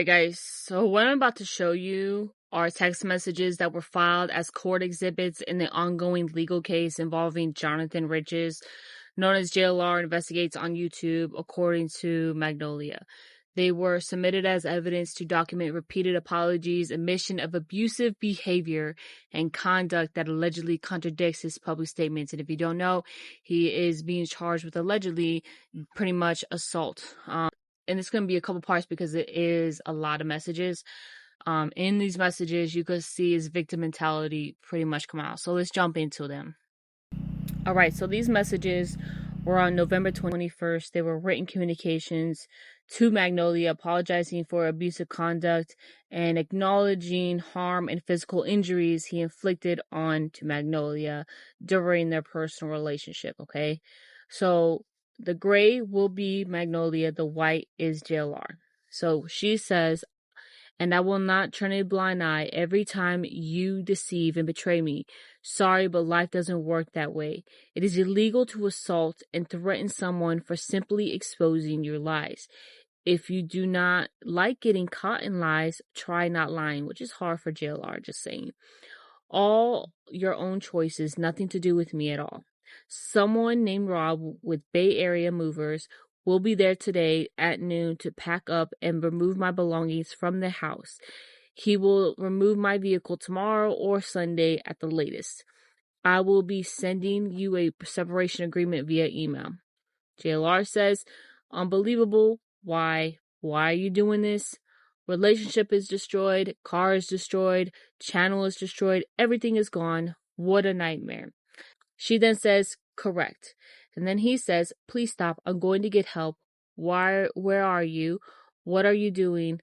Hey guys, so what I'm about to show you are text messages that were filed as court exhibits in the ongoing legal case involving Jonathan Riches, known as JLR Investigates on YouTube, according to Magnolia. They were submitted as evidence to document repeated apologies, admission of abusive behavior, and conduct that allegedly contradicts his public statements. And if you don't know, he is being charged with allegedly pretty much assault. And it's going to be a couple parts because it is a lot of messages. In these messages, you could see his victim mentality pretty much come out. So let's jump into them. All right, so these messages were on November 21st. They were written communications to Magnolia, apologizing for abusive conduct and acknowledging harm and physical injuries he inflicted on to Magnolia during their personal relationship, okay? So the gray will be Magnolia, the white is JLR. So she says, and I will not turn a blind eye every time you deceive and betray me. Sorry, but life doesn't work that way. It is illegal to assault and threaten someone for simply exposing your lies. If you do not like getting caught in lies, try not lying, which is hard for JLR, just saying. All your own choices, nothing to do with me at all. Someone named Rob with Bay Area Movers will be there today at noon to pack up and remove my belongings from the house. He will remove my vehicle tomorrow or Sunday at the latest. I will be sending you a separation agreement via email. JLR says, unbelievable. Why? Why are you doing this? Relationship is destroyed. Car is destroyed. Channel is destroyed. Everything is gone. What a nightmare. She then says, correct. And then he says, please stop. I'm going to get help. Where are you? What are you doing?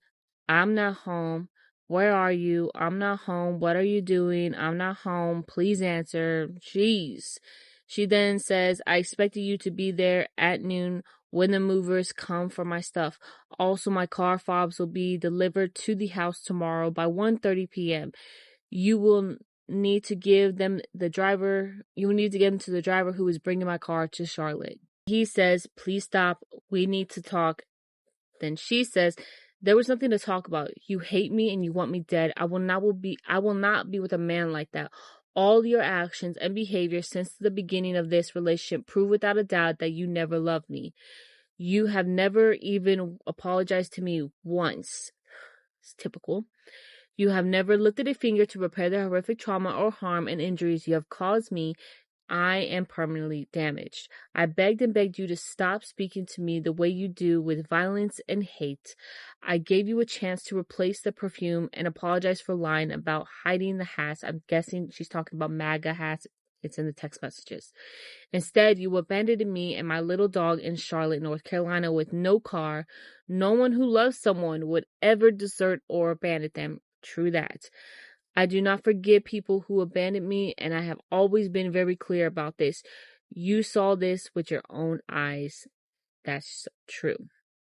I'm not home. Where are you? I'm not home. What are you doing? I'm not home. Please answer. Jeez. She then says, I expected you to be there at noon when the movers come for my stuff. Also, my car fobs will be delivered to the house tomorrow by 1:30 p.m. You will need to give them to the driver who is bringing my car to Charlotte. He says, please stop. We need to talk. Then she says, there was nothing to talk about. You hate me and you want me dead. I will not be with a man like that. All your actions and behavior since the beginning of this relationship prove without a doubt that you never loved me. You have never even apologized to me once. It's typical. You have never lifted a finger to repair the horrific trauma or harm and injuries you have caused me. I am permanently damaged. I begged and begged you to stop speaking to me the way you do with violence and hate. I gave you a chance to replace the perfume and apologize for lying about hiding the hats. I'm guessing she's talking about MAGA hats. It's in the text messages. Instead, you abandoned me and my little dog in Charlotte, North Carolina with no car. No one who loves someone would ever desert or abandon them. True that. I do not forgive people who abandoned me, and I have always been very clear about this. You saw this with your own eyes. That's true.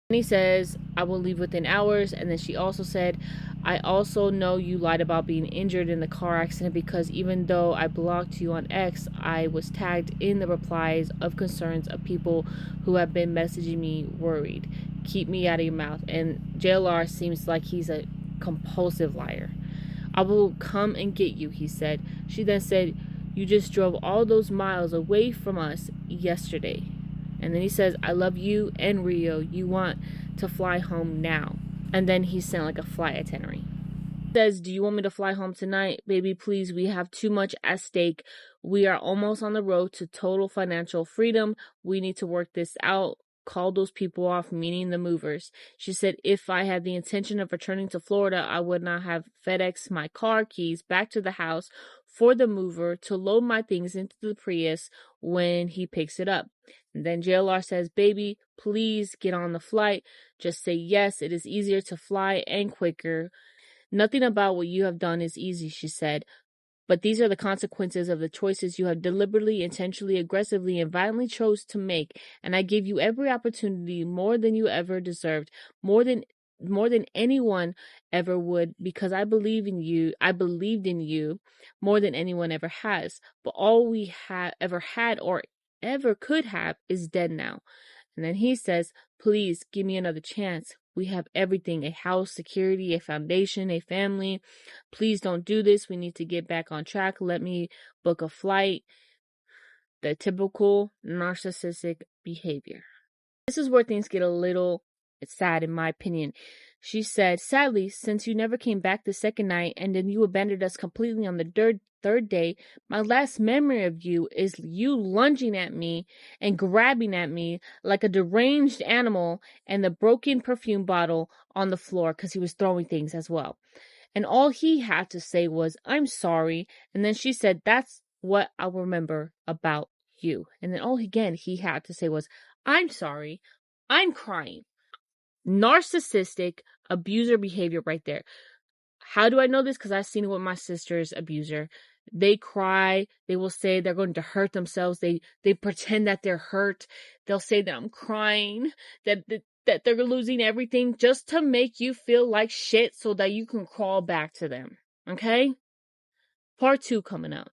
And he says, I will leave within hours. And then she also said, I also know you lied about being injured in the car accident because even though I blocked you on X, I was tagged in the replies of concerns of people who have been messaging me worried. Keep me out of your mouth. And JLR seems like he's a compulsive liar. I will come and get you, he said. She then said, you just drove all those miles away from us yesterday. And then he says, I love you and Rio. You want to fly home now. And then he sent like a flight itinerary. He says, do you want me to fly home tonight? Baby, please, we have too much at stake. We are almost on the road to total financial freedom. We need to work this out. Call those people off, meaning the movers. She said, if I had the intention of returning to Florida, I would not have FedEx my car keys back to the house for the mover to load my things into the Prius when he picks it up. And then JLR says, baby, please get on the flight. Just say yes. It is easier to fly and quicker. Nothing about what you have done is easy, she said. But these are the consequences of the choices you have deliberately, intentionally, aggressively, and violently chose to make. And I gave you every opportunity, more than you ever deserved, more than anyone ever would, because I believe in you. I believed in you more than anyone ever has. But all we ever had or ever could have is dead now. And then he says, please give me another chance. We have everything, a house, security, a foundation, a family. Please don't do this. We need to get back on track. Let me book a flight. The typical narcissistic behavior. This is where things get a little sad, in my opinion. She said, sadly, since you never came back the second night and then you abandoned us completely on the third day, my last memory of you is you lunging at me and grabbing at me like a deranged animal and the broken perfume bottle on the floor because he was throwing things as well. And all he had to say was, I'm sorry. And then she said, that's what I'll remember about you. And then all again he had to say was, I'm sorry. I'm crying. Narcissistic abuser behavior right there. How do I know this? Because I've seen it with my sister's abuser. They cry. They will say they're going to hurt themselves. They pretend that they're hurt. They'll say that I'm crying, that they're losing everything just to make you feel like shit so that you can crawl back to them. Okay? Part 2 coming up.